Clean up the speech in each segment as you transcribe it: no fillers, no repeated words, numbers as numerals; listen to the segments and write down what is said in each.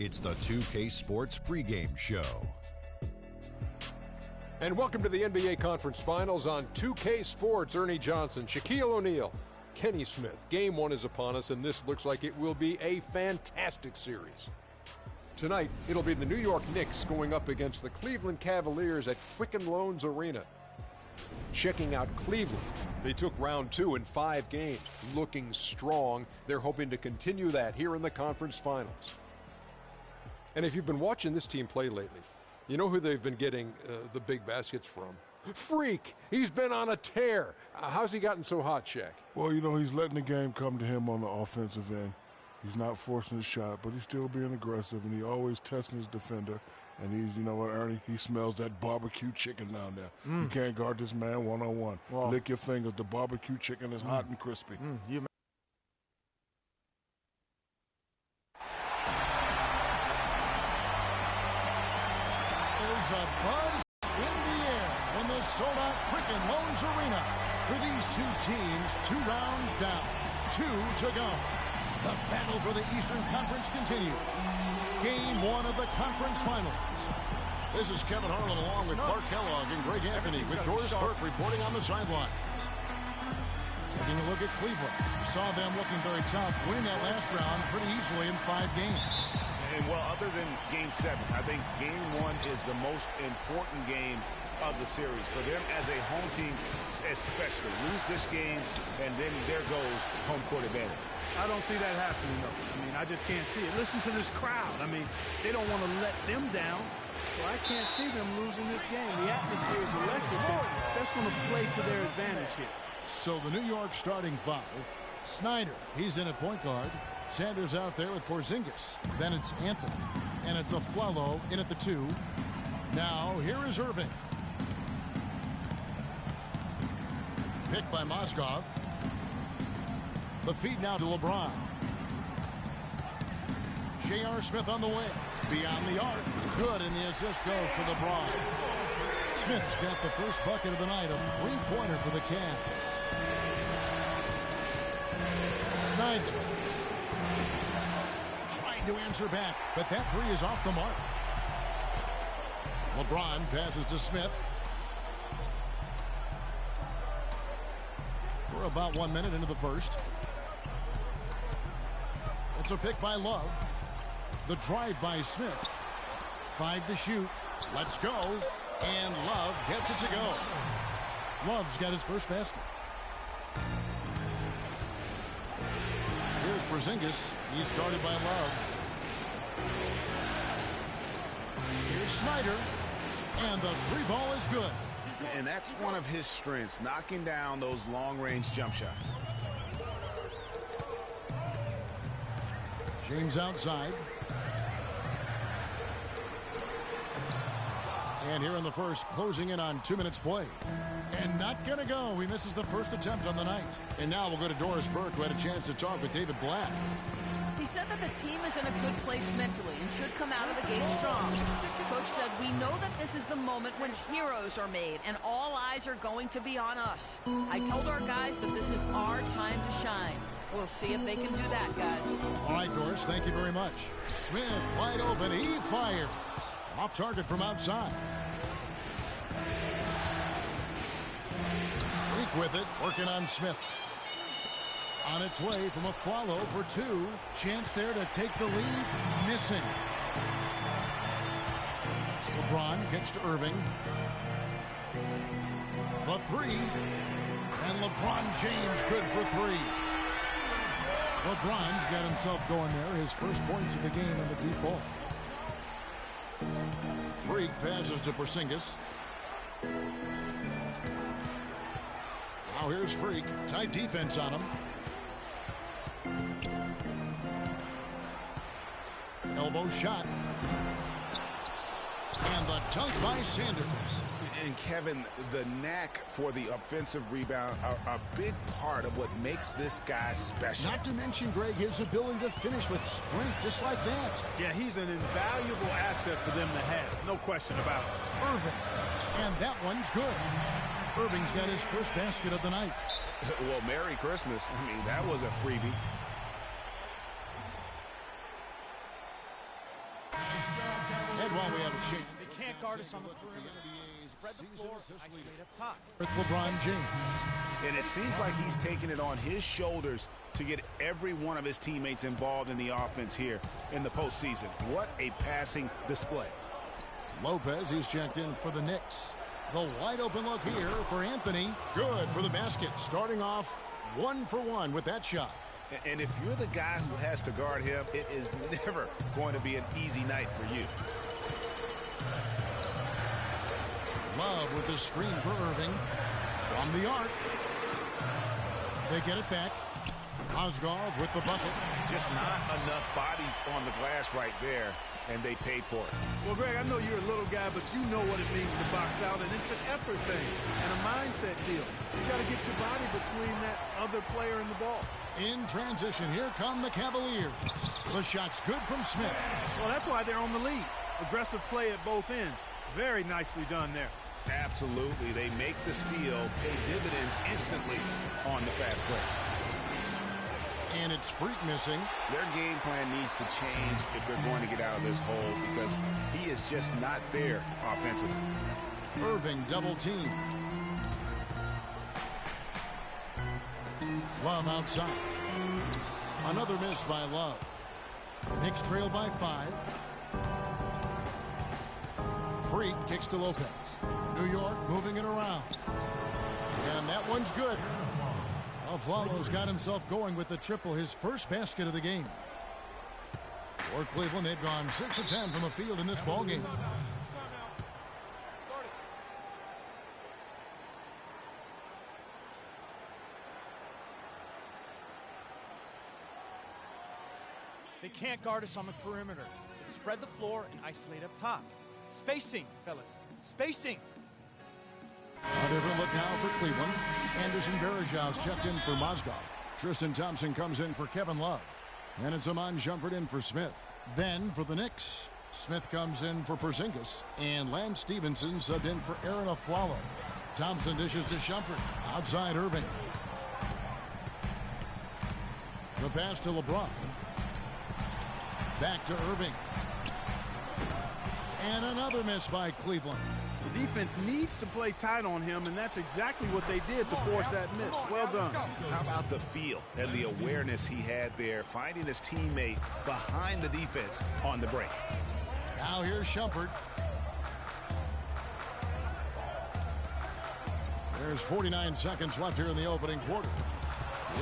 It's the 2K Sports pregame show. And welcome to the NBA Conference Finals on 2K Sports. Ernie Johnson, Shaquille O'Neal, Kenny Smith. Game one is upon us, and this looks like it will be a fantastic series. Tonight, it'll be the New York Knicks going up against the Cleveland Cavaliers at Quicken Loans Arena. Checking out Cleveland. They took round two in 5 games, looking strong. They're hoping to continue that here in the conference finals. And if you've been watching this team play lately, you know who they've been getting the big baskets from? Freak! He's been on a tear. How's he gotten so hot, Shaq? Well, you know, he's letting the game come to him on the offensive end. He's not forcing the shot, but he's still being aggressive, and he always testing his defender. And he's, you know what, Ernie? He smells that barbecue chicken down there. You can't guard this man one-on-one. Well, lick your fingers. The barbecue chicken is hot and crispy. There's a buzz in the air in the sold-out Quicken Loans Arena. For these two teams, 2 rounds down, 2 to go. The battle for the Eastern Conference continues. Game 1 of the conference finals. This is Kevin Harlan along with Clark Kellogg and Greg Anthony with Doris Burke reporting on the sidelines. Taking a look at Cleveland. We saw them looking very tough, winning that last round pretty easily in 5 games. And well, other than Game 7, I think Game 1 is the most important game of the series. For them as a home team, especially. Lose this game, and then there goes home court advantage. I don't see that happening, though. I mean, I just can't see it. Listen to this crowd. I mean, they don't want to let them down. So I can't see them losing this game. The atmosphere is electric. That's going to play to their advantage here. So the New York starting 5. Snyder, he's in at point guard. Sanders out there with Porzingis. Then it's Anthony. And it's Afflalo in at the 2. Now, here is Irving. Picked by Moskov. The feed now to LeBron. J.R. Smith on the wing. Beyond the arc. Good, and the assist goes to LeBron. Smith's got the first bucket of the night, a 3-pointer for the Cavs. Snyder. Trying to answer back, but that 3 is off the mark. LeBron passes to Smith. We're about 1 minute into the first. It's a pick by Love. The drive by Smith. 5 to shoot. Let's go. And Love gets it to go. Love's got his first basket. Here's Porzingis. He's guarded by Love. Here's Snyder. And the 3 ball is good. And that's one of his strengths, knocking down those long-range jump shots. James outside. And here in the first, closing in on 2 minutes play. And not going to go. He misses the first attempt on the night. And now we'll go to Doris Burke, who had a chance to talk with David Blatt. He said that the team is in a good place mentally and should come out of the gate strong. Coach said, we know that this is the moment when heroes are made and all eyes are going to be on us. I told our guys that this is our time to shine. We'll see if they can do that, guys. All right, Doris, thank you very much. Smith wide open. He fires. Off target from outside. Freak with it, working on Smith. On its way from Afflalo for 2. Chance there to take the lead. Missing. LeBron kicks to Irving. The 3. And LeBron James good for 3. LeBron's got himself going there. His first points of the game in the deep ball. Freak passes to Porzingis. Now here's Freak. Tight defense on him. Elbow shot. And the dunk by Sanders. And Kevin, the knack for the offensive rebound are a big part of what makes this guy special. Not to mention, Greg, his ability to finish with strength just like that. Yeah, he's an invaluable asset for them to have. No question about it. Irving. And that one's good. Irving's got his first basket of the night. Well, Merry Christmas. I mean, that was a freebie. Well, we have a change. They can't guard us on the perimeter. Spread the floor, isolate up top. With LeBron James. And it seems like he's taking it on his shoulders to get every one of his teammates involved in the offense here in the postseason. What a passing display. Lopez, he's checked in for the Knicks. The wide open look here for Anthony. Good for the basket. Starting off 1 for 1 with that shot. And if you're the guy who has to guard him, it is never going to be an easy night for you. Love with the screen for Irving. From the arc. They get it back. Mozgov with the bucket. Just not enough bodies on the glass right there, and they paid for it. Well, Greg, I know you're a little guy, but you know what it means to box out, and it's an effort thing and a mindset deal. You got to get your body between that other player and the ball. In transition, here come the Cavaliers. The shot's good from Smith. Well, that's why they're on the lead. Aggressive play at both ends. Very nicely done there. Absolutely. They make the steal, pay dividends instantly on the fast break. And it's Freak missing. Their game plan needs to change if they're going to get out of this hole because he is just not there offensively. Irving double team. Love outside. Another miss by Love. Knicks trail by 5. Freak kicks to Lopez. New York moving it around. And that one's good. Aflalo's got himself going with the triple, his first basket of the game. For Cleveland, they've gone 6 of 10 from the field in this ballgame. They can't guard us on the perimeter. They spread the floor and isolate up top. Spacing, fellas. Spacing. A different look now for Cleveland. Anderson Varejau's checked in for Mozgov. Tristan Thompson comes in for Kevin Love. And it's Iman Shumpert in for Smith. Then for the Knicks, Smith comes in for Porzingis. And Lance Stevenson subbed in for Aaron Aflalo. Thompson dishes to Shumpert. Outside Irving. The pass to LeBron. Back to Irving. And another miss by Cleveland. The defense needs to play tight on him, and that's exactly what they did to force that miss. Well done. How about the feel and the awareness he had there, finding his teammate behind the defense on the break. Now here's Shumpert. There's 49 seconds left here in the opening quarter.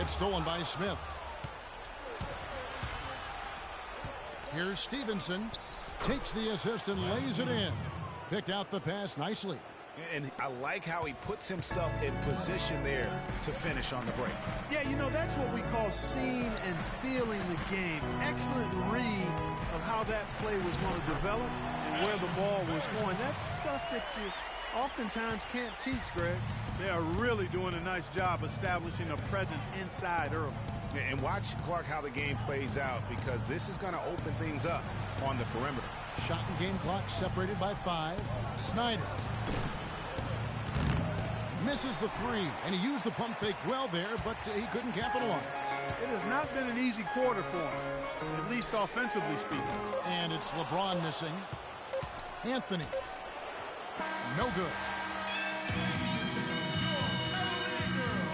It's stolen by Smith. Here's Stevenson. Takes the assist and lays it in. Picked out the pass nicely. And I like how he puts himself in position there to finish on the break. Yeah, you know, that's what we call seeing and feeling the game. Excellent read of how that play was going to develop and where the ball was going. That's stuff that you oftentimes can't teach, Greg. They are really doing a nice job establishing a presence inside early. And watch, Clark, how the game plays out, because this is going to open things up on the perimeter. Shot and game clock separated by 5. Snyder misses the 3, and he used the pump fake well there, but he couldn't capitalize. It has not been an easy quarter for him, at least offensively speaking. And it's LeBron missing. Anthony. No good.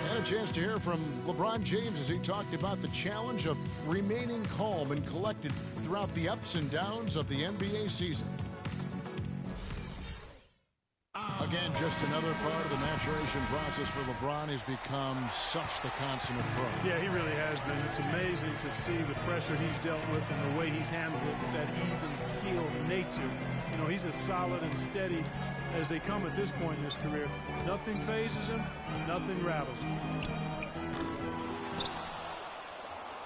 Had a chance to hear from LeBron James as he talked about the challenge of remaining calm and collected throughout the ups and downs of the NBA season. Again, just another part of the maturation process for LeBron. He's become such the consummate pro. Yeah, he really has been. It's amazing to see the pressure he's dealt with and the way he's handled it with that even-keeled nature. You know, he's as solid and steady as they come at this point in his career. Nothing phases him, nothing rattles him.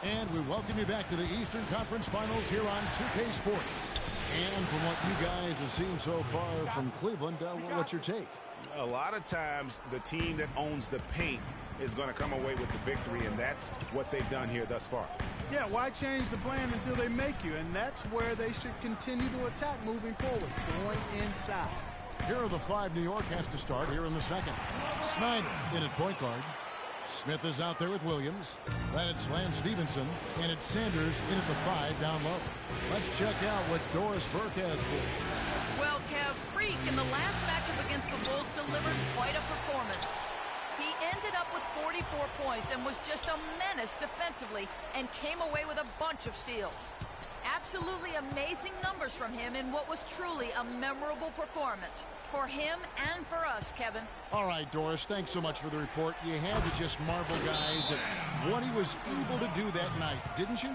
And we welcome you back to the Eastern Conference Finals here on 2K Sports. And from what you guys have seen so far from Cleveland, what's your take? A lot of times the team that owns the paint is going to come away with the victory, and that's what they've done here thus far. Yeah, why change the plan until they make you? And that's where they should continue to attack moving forward, going inside. Here are the 5 New York has to start here in the second. Snyder in at point guard. Smith is out there with Williams. That's Lance Stevenson. And it's Sanders in at the 5 down low. Let's check out what Doris Burke has for us. Well, Kev, Freak in the last matchup against the Bulls delivered quite a performance. He ended up with 44 points and was just a menace defensively and came away with a bunch of steals. Absolutely amazing numbers from him in what was truly a memorable performance. For him and for us, Kevin. All right, Doris, thanks so much for the report. You had to just marvel, guys, at what he was able to do that night, didn't you?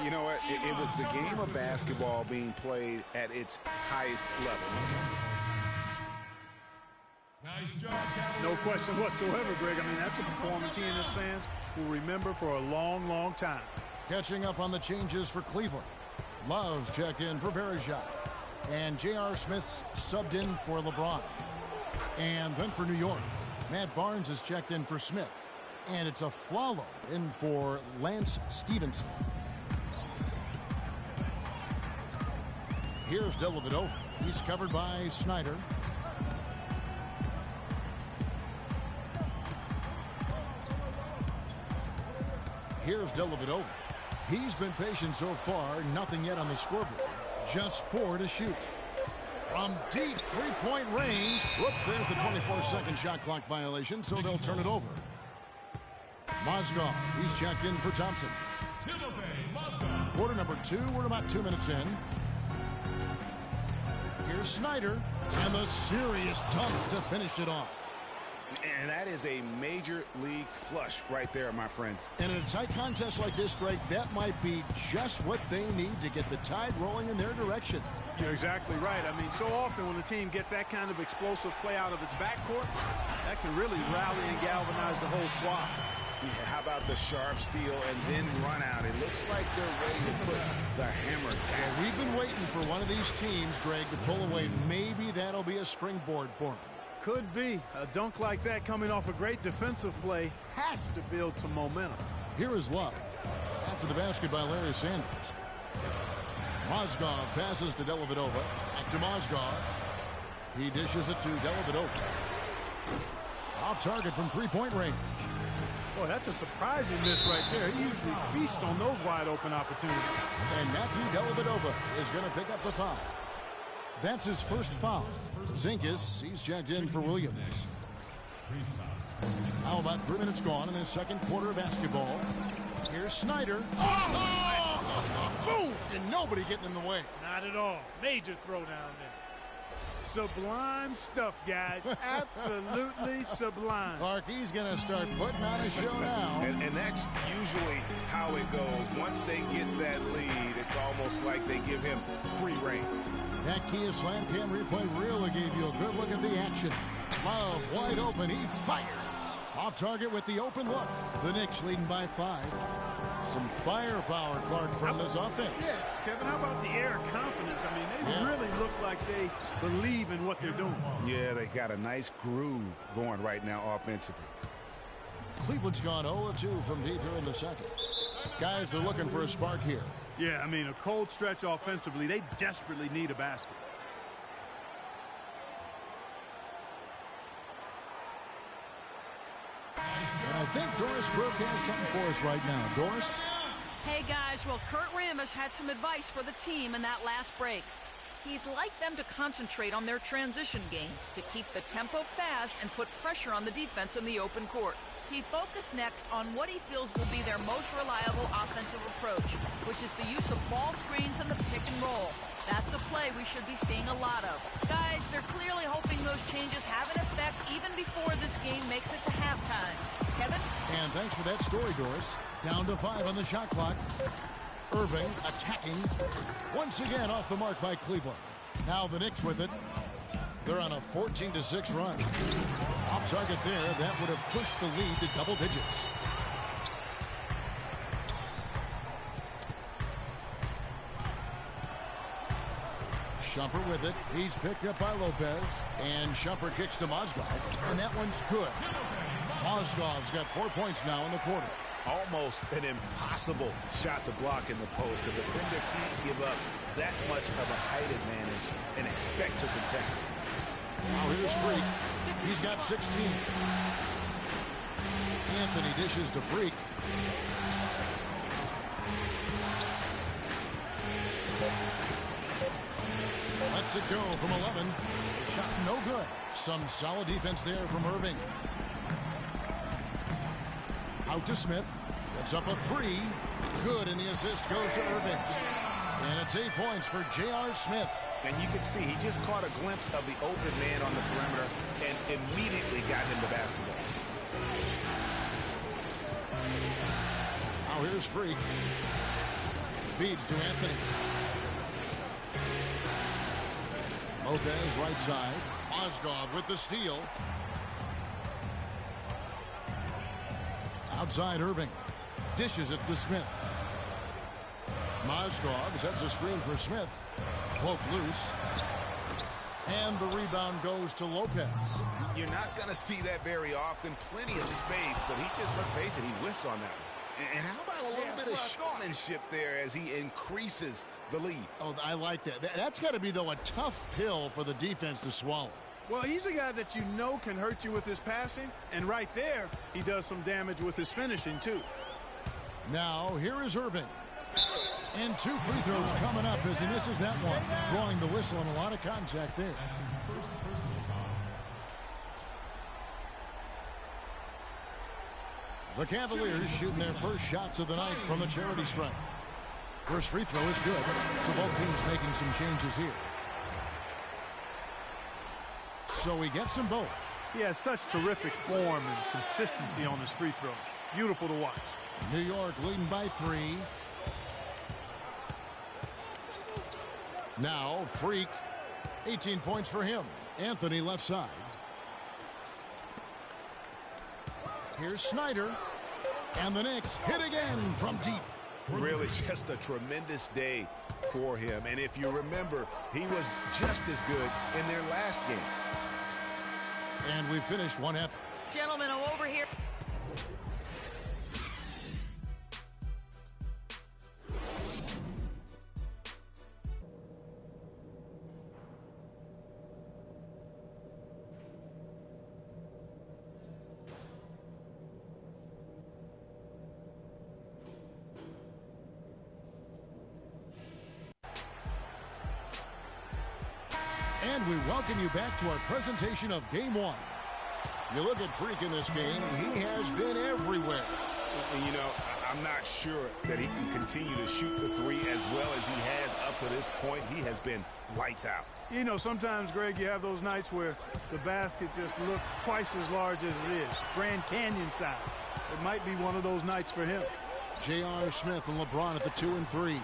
You know what? It was the game of basketball being played at its highest level. Nice job, no question whatsoever, Greg. I mean, that's a performance he and his fans will remember for a long, long time. Catching up on the changes for Cleveland. Love's checked in for Verejao. And J.R. Smith's subbed in for LeBron. And then for New York, Matt Barnes is checked in for Smith. And it's a Flalo in for Lance Stevenson. Here's Dellavedova. He's covered by Snyder. Here's Dellavedova. He's been patient so far. Nothing yet on the scoreboard. Just 4 to shoot. From deep three-point range. Whoops, there's the 24-second shot clock violation, so they'll turn it over. Mozgov, he's checked in for Thompson. Quarter number 2, we're about 2 minutes in. Here's Snyder, and the serious dunk to finish it off. And that is a major league flush right there, my friends. And in a tight contest like this, Greg, that might be just what they need to get the tide rolling in their direction. You're exactly right. I mean, so often when a team gets that kind of explosive play out of its backcourt, that can really rally and galvanize the whole squad. Yeah, how about the sharp steal and then run out? It looks like they're ready to put the hammer down. Well, we've been waiting for one of these teams, Greg, to pull away. Maybe that'll be a springboard for them. Could be. A dunk like that coming off a great defensive play has to build some momentum. Here is Love. After the basket by Larry Sanders. Mozgov passes to Dellavedova. Back to Mozgov. He dishes it to Dellavedova. Off target from three-point range. Boy, that's a surprising miss right there. He usually feasts on those wide-open opportunities. And Matthew Dellavedova is going to pick up the foul. That's his first foul. Zinkus, he's checked in for Williams. Now about 3 minutes gone in the second quarter of basketball. Here's Snyder. Oh! Boom! And nobody getting in the way. Not at all. Major throwdown there. Sublime stuff, guys. Absolutely sublime. Clark, he's going to start putting on a show now. And that's usually how it goes. Once they get that lead, it's almost like they give him free reign. That Kia Slam Cam replay really gave you a good look at the action. Love wide open. He fires. Off target with the open look. The Knicks leading by 5. Some firepower, Clark, from this offense. Yeah, Kevin, how about the air of confidence? I mean, they really look like they believe in what they're doing. Yeah, they got a nice groove going right now offensively. Cleveland's gone 0-2 from deep here in the second. Guys are looking for a spark here. Yeah, I mean, a cold stretch offensively. They desperately need a basket. And I think Doris Burke has something for us right now. Doris? Hey, guys, well, Kurt Rambis had some advice for the team in that last break. He'd like them to concentrate on their transition game, to keep the tempo fast and put pressure on the defense in the open court. He focused next on what he feels will be their most reliable offensive approach, which is the use of ball screens and the pick and roll. That's a play we should be seeing a lot of. Guys, they're clearly hoping those changes have an effect even before this game makes it to halftime. Kevin? And thanks for that story, Doris. Down to 5 on the shot clock. Irving attacking. Once again off the mark by Cleveland. Now the Knicks with it. They're on a 14-6 run. Off target there. That would have pushed the lead to double digits. Shumpert with it. He's picked up by Lopez. And Shumpert kicks to Mozgov. And that one's good. Mozgov's got 4 points now in the quarter. Almost an impossible shot to block in the post. The defender can't give up that much of a height advantage and expect to contest it. Now here's Freak. He's got 16. Anthony dishes to Freak. Lets it go from 11. Shot no good. Some solid defense there from Irving. Out to Smith. Gets up a 3. Good, and the assist goes to Irving. And it's 8 points for J.R. Smith. And you can see he just caught a glimpse of the open man on the perimeter and immediately got him the basketball. Now here's Freak. Feeds to Anthony. Lopez right side. Mozgov with the steal. Outside Irving. Dishes it to Smith. Mozgov sets a screen for Smith. Poke loose. And the rebound goes to Lopez. You're not going to see that very often. Plenty of space, but he just, let's face it, he whiffs on that. And how about a little bit of showmanship there as he increases the lead? Oh, I like that. That's got to be, though, a tough pill for the defense to swallow. Well, he's a guy that you know can hurt you with his passing. And right there, he does some damage with his finishing, too. Now, here is Irving. And 2 free throws coming up as he misses that one. Drawing the whistle and a lot of contact there. The Cavaliers shooting their first shots of the night from the charity stripe. First free throw is good, so both teams making some changes here. So he gets them both. He has such terrific form and consistency on his free throw. Beautiful to watch. New York leading by 3. Now Freak. 18 points for him. Anthony left side. Here's Snyder. And the Knicks hit again from deep. Really just a tremendous day for him. And if you remember, he was just as good in their last game. And we finished 1 half. Gentlemen, over here. And we welcome you back to our presentation of Game 1. You look at Freak in this game, he has been everywhere. And, you know, I'm not sure that he can continue to shoot the 3 as well as he has up to this point. He has been lights out. You know, sometimes, Greg, you have those nights where the basket just looks twice as large as it is. Grand Canyon size. It might be one of those nights for him. J.R. Smith and LeBron at the 2 and 3.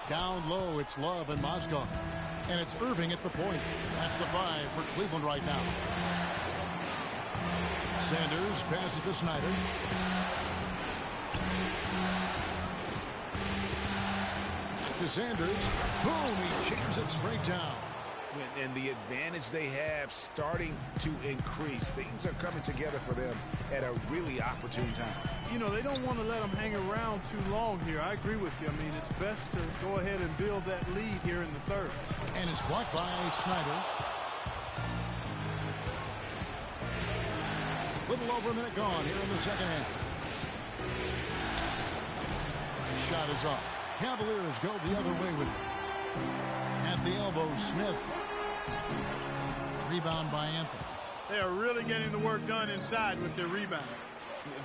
Down low, it's Love and Mozgov. And it's Irving at the point. That's the 5 for Cleveland right now. Sanders passes to Snyder. To Sanders. Boom, he jams it straight down. And the advantage they have starting to increase. Things are coming together for them at a really opportune time. You know, they don't want to let them hang around too long here. I agree with you. I mean, it's best to go ahead and build that lead here in the third. And it's blocked by Snyder. Little over a minute gone here in the second half. Shot is off. Cavaliers go the other way with it. At the elbow, Smith. Rebound by Anthony. They are really getting the work done inside with their rebound.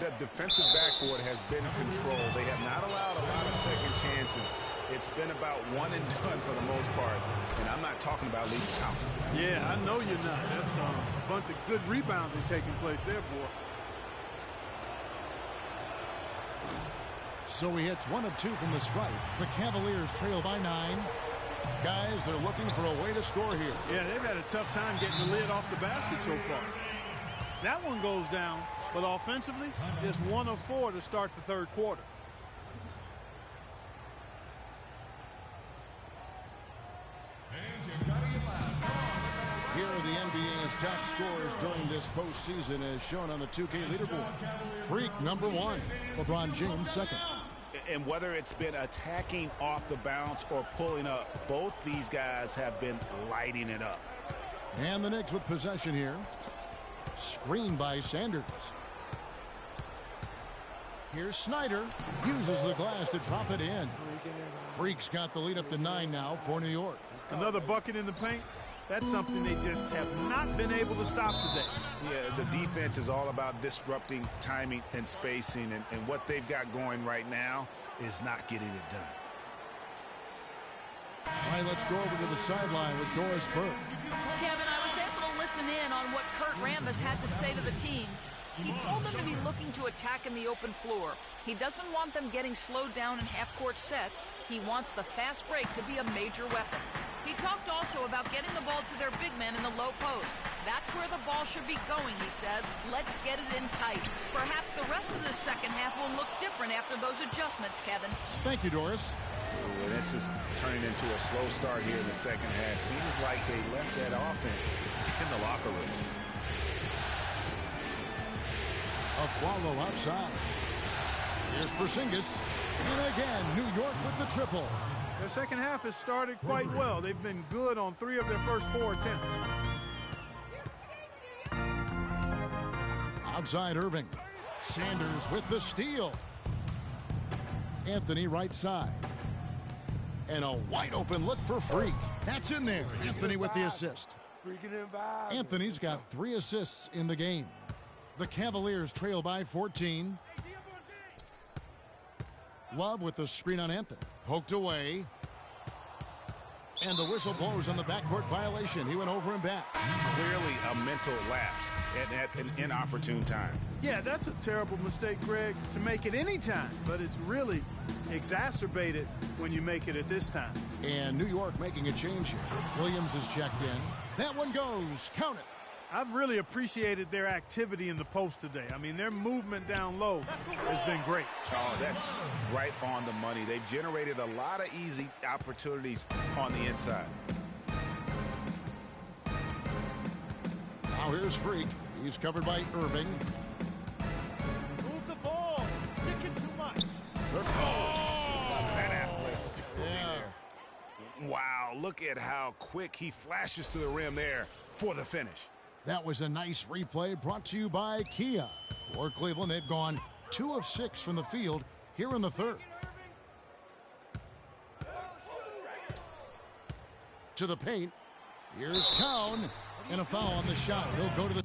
The defensive backboard has been controlled. They have not allowed a lot of second chances. It's been about one and done for the most part. And I'm not talking about leaving out. Yeah, I know you're not. That's a bunch of good rebounds are taking place there, boy. So he hits 1 of 2 from the stripe. The Cavaliers trail by 9. Guys, they're looking for a way to score here. Yeah, they've had a tough time getting the lid off the basket so far. That one goes down, but offensively, it's 1 of 4 to start the third quarter. Here are the NBA's top scorers during this postseason as shown on the 2K leaderboard. Freak, number 1. LeBron James, 2nd. And whether it's been attacking off the bounce or pulling up, both these guys have been lighting it up. And the Knicks with possession here. Screened by Sanders. Here's Snyder. Uses the glass to drop it in. Freak's got the lead up to 9 now for New York. Another bucket in the paint. That's something they just have not been able to stop today. Yeah, the defense is all about disrupting timing and spacing, and what they've got going right now is not getting it done. All right, let's go over to the sideline with Doris Burke. Kevin, I was able to listen in on what Kurt Rambis had to say to the team. He told them to be looking to attack in the open floor. He doesn't want them getting slowed down in half-court sets. He wants the fast break to be a major weapon. He talked also about getting the ball to their big man in the low post. That's where the ball should be going, he said. Let's get it in tight. Perhaps the rest of the second half will look different after those adjustments, Kevin. Thank you, Doris. Well, this is turning into a slow start here in the second half. Seems like they left that offense in the locker room. A follow outside. Here's Porzingis. And again, New York with the triple. Their second half has started quite well. They've been good on 3 of their first 4 attempts. Outside Irving. Sanders with the steal. Anthony right side. And a wide open look for Freak. That's in there. Anthony with the assist. Anthony's got 3 assists in the game. The Cavaliers trail by 14. Love with the screen on Anthony. Poked away. And the whistle blows on the backcourt violation. He went over and back. Clearly a mental lapse at an inopportune time. Yeah, that's a terrible mistake, Greg, to make it any time. But it's really exacerbated when you make it at this time. And New York making a change here. Williams is checked in. That one goes. Count it. I've really appreciated their activity in the post today. I mean, their movement down low has been great. Oh, that's right on the money. They've generated a lot of easy opportunities on the inside. Now here's Freak. He's covered by Irving. Move the ball. Stick it too much. That athletic. Yeah. Wow, look at how quick he flashes to the rim there for the finish. That was a nice replay brought to you by Kia. For Cleveland, they've gone 2 of 6 from the field here in the third. To the paint. Here's Town. And a foul on the shot. He'll go to the...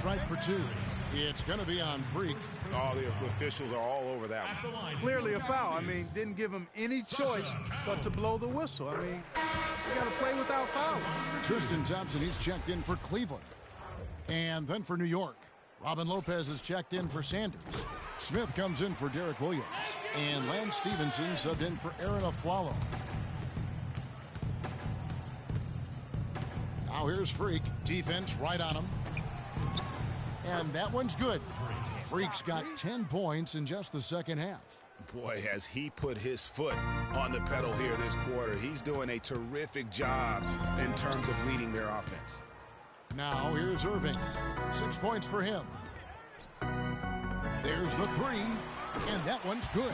strike for two. It's going to be on Freak. Oh, the officials are all over that one. Clearly a foul. I mean, didn't give him any choice but to blow the whistle. I mean, you got to play without fouls. Tristan Thompson, he's checked in for Cleveland. And then for New York, Robin Lopez is checked in for Sanders. Smith comes in for Derek Williams. And Lance Stevenson subbed in for Aaron Aflalo. Now here's Freak. Defense right on him. And that one's good. Freak's got 10 points in just the second half. Boy, has he put his foot on the pedal here this quarter. He's doing a terrific job in terms of leading their offense. Now here's Irving. 6 points for him. There's the three, and that one's good.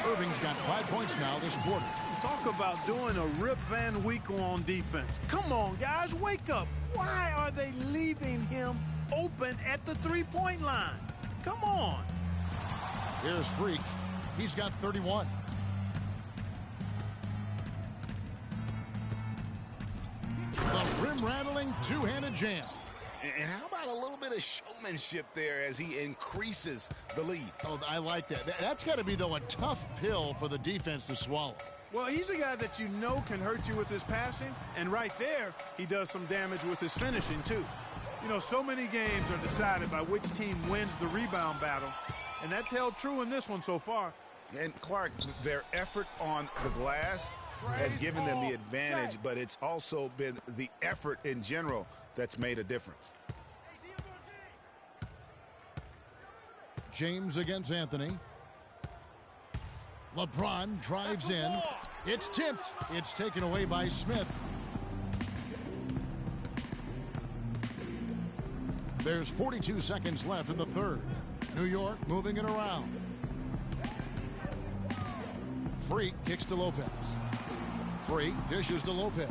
Irving's got 5 points now this quarter. Talk about doing a Rip Van Winkle on defense. Come on, guys, wake up. Why are they leaving him open at the three-point line? Come on. Here's Freak. He's got 31. The rim-rattling two-handed jam. And how about a little bit of showmanship there as he increases the lead? Oh, I like that. That's got to be, though, a tough pill for the defense to swallow. Well, he's a guy that you know can hurt you with his passing, and right there, he does some damage with his finishing, too. You know, so many games are decided by which team wins the rebound battle, and that's held true in this one so far. And, Clark, their effort on the glass has given them the advantage, but it's also been the effort in general that's made a difference. James against Anthony. LeBron drives in. It's tipped. It's taken away by Smith. There's 42 seconds left in the third. New York moving it around. Freak kicks to Lopez. Freak dishes to Lopez.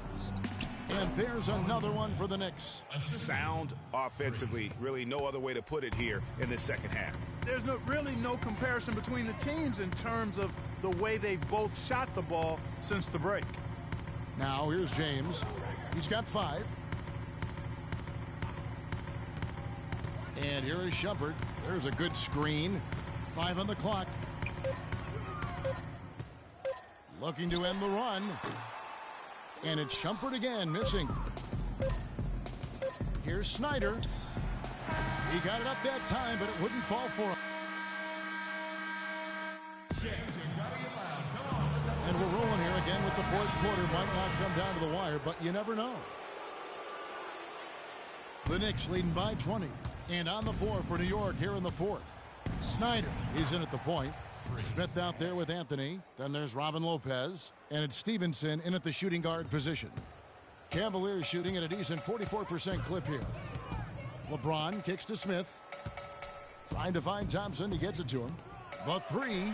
And there's another one for the Knicks. Sound offensively. Really no other way to put it here in the second half. There's really no comparison between the teams in terms of the way they've both shot the ball since the break. Now here's James. He's got 5. And here is Shumpert. There's a good screen. 5 on the clock. Looking to end the run. And it's Shumpert again, missing. Here's Snyder. He got it up that time, but it wouldn't fall for him. And we're rolling here again with the fourth quarter. Might not come down to the wire, but you never know. The Knicks leading by 20. And on the floor for New York here in the fourth. Snyder is in at the point. Smith out there with Anthony. Then there's Robin Lopez. And it's Stevenson in at the shooting guard position. Cavaliers shooting at a decent 44% clip here. LeBron kicks to Smith. Trying to find Thompson. He gets it to him. The three.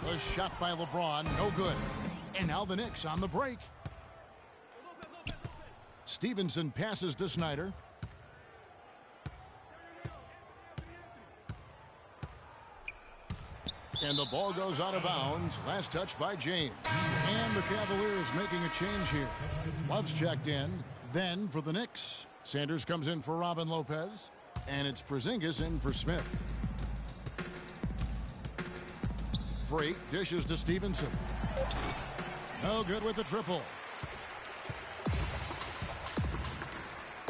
The shot by LeBron. No good. And now the Knicks on the break. Stevenson passes to Snyder. And the ball goes out of bounds. Last touch by James. And the Cavaliers making a change here. Love's checked in. Then for the Knicks, Sanders comes in for Robin Lopez. And it's Porzingis in for Smith. Freak dishes to Stevenson. No good with the triple.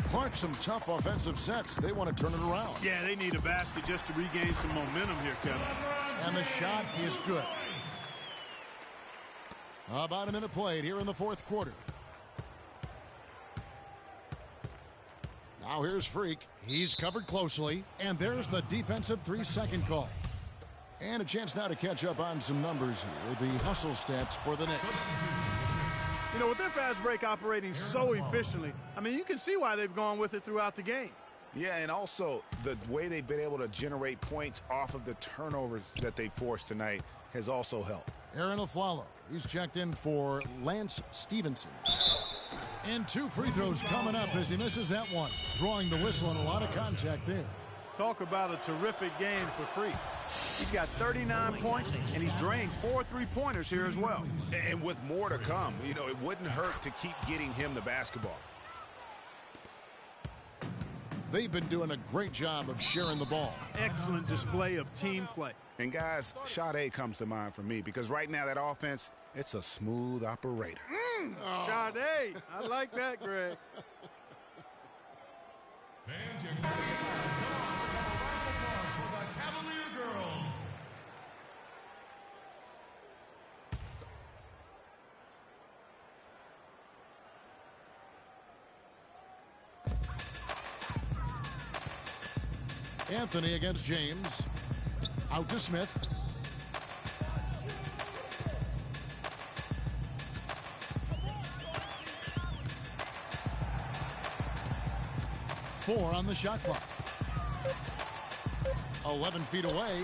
Clark, some tough offensive sets. They want to turn it around. Yeah, they need a basket just to regain some momentum here, Kevin. And the shot is good. About a minute played here in the fourth quarter. Now here's Freak. He's covered closely. And there's the defensive 3-second call. And a chance now to catch up on some numbers here. The hustle stats for the Knicks. You know, with their fast break operating so efficiently, I mean, you can see why they've gone with it throughout the game. Yeah, and also the way they've been able to generate points off of the turnovers that they forced tonight has also helped. Aaron Aflalo, he's checked in for Lance Stevenson. And 2 free throws coming up as he misses that one. Drawing the whistle and a lot of contact there. Talk about a terrific game for Freak. He's got 39 points, and he's drained 4 3-pointers here as well. And with more to come, you know, it wouldn't hurt to keep getting him the basketball. They've been doing a great job of sharing the ball. Excellent display of team play. And guys, Sade comes to mind for me because right now that offense, it's a smooth operator. Sade, I like that, Greg. Fans, you're going to get a applause for the Cavalier girls. Anthony against James. Out to Smith. Four on the shot clock. 11 feet away.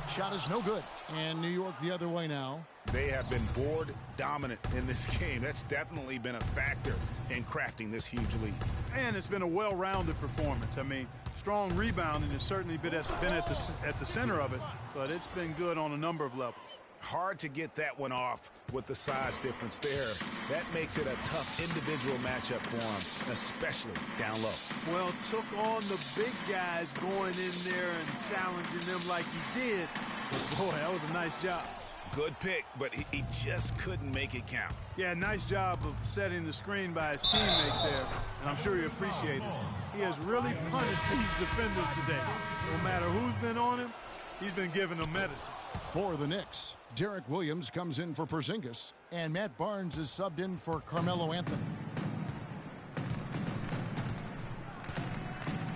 Shot is no good. And New York the other way now. They have been board dominant in this game. That's definitely been a factor in crafting this huge lead. And it's been a well-rounded performance. I mean, strong rebounding has certainly been at the center of it, but it's been good on a number of levels. Hard to get that one off with the size difference there. That makes it a tough individual matchup for him, especially down low. Well, took on the big guys going in there and challenging them like he did. But boy, that was a nice job. Good pick, but he just couldn't make it count. Yeah, nice job of setting the screen by his teammates there, and I'm sure he appreciated it. He has really punished these defenders today. No matter who's been on him, he's been giving them medicine. For the Knicks, Derek Williams comes in for Porzingis, and Matt Barnes is subbed in for Carmelo Anthony.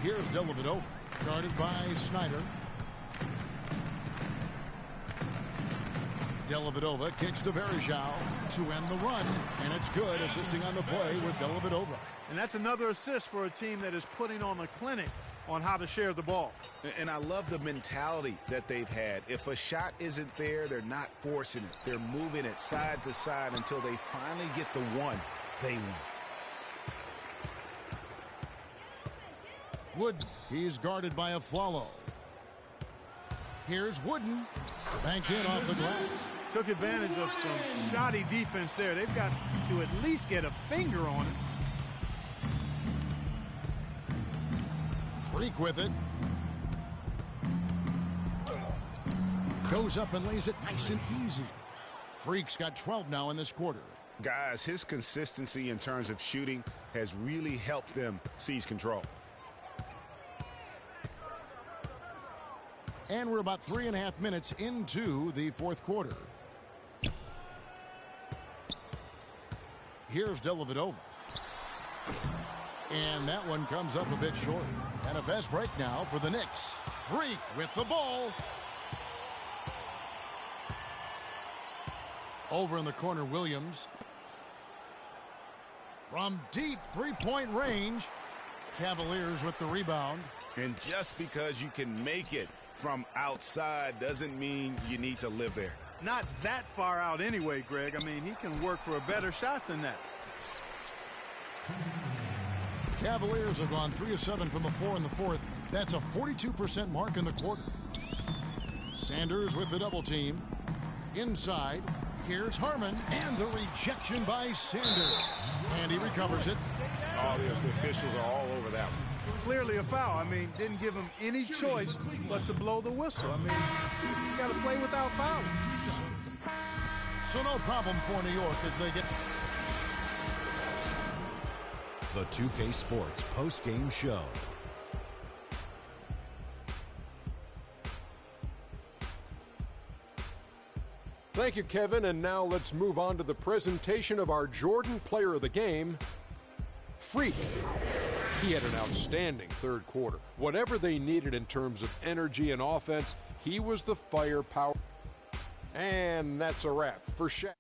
Here's Dellavedova, guarded by Snyder. Dellavedova kicks to Varejao to end the run, and it's good. Assisting on the play with Dellavedova. And that's another assist for a team that is putting on a clinic on how to share the ball. And I love the mentality that they've had. If a shot isn't there, they're not forcing it. They're moving it side to side until they finally get the one they want. Wood, he's guarded by Afflalo. Here's Wooden, banked in off the glass. Took advantage of some shoddy defense there. They've got to at least get a finger on it. Freak with it. Goes up and lays it nice and easy. Freak's got 12 now in this quarter. Guys, his consistency in terms of shooting has really helped them seize control. And we're about 3.5 minutes into the fourth quarter. Here's Dellavedova. And that one comes up a bit short. And a fast break now for the Knicks. Freak with the ball. Over in the corner, Williams. From deep three-point range. Cavaliers with the rebound. And just because you can make it from outside doesn't mean you need to live there. Not that far out anyway, Greg. I mean, he can work for a better shot than that. Cavaliers have gone 3 of 7 from the floor in the fourth. That's a 42% mark in the quarter. Sanders with the double team. Inside, here's Harmon, and the rejection by Sanders. And he recovers it. All the officials are all over that one. Clearly a foul. I mean, didn't give him any choice but to blow the whistle. I mean, you got to play without fouling. So no problem for New York as they get... The 2K Sports post-game show. Thank you, Kevin. And now let's move on to the presentation of our Jordan Player of the Game, Freak. He had an outstanding third quarter. Whatever they needed in terms of energy and offense, he was the firepower. And that's a wrap for Shaq.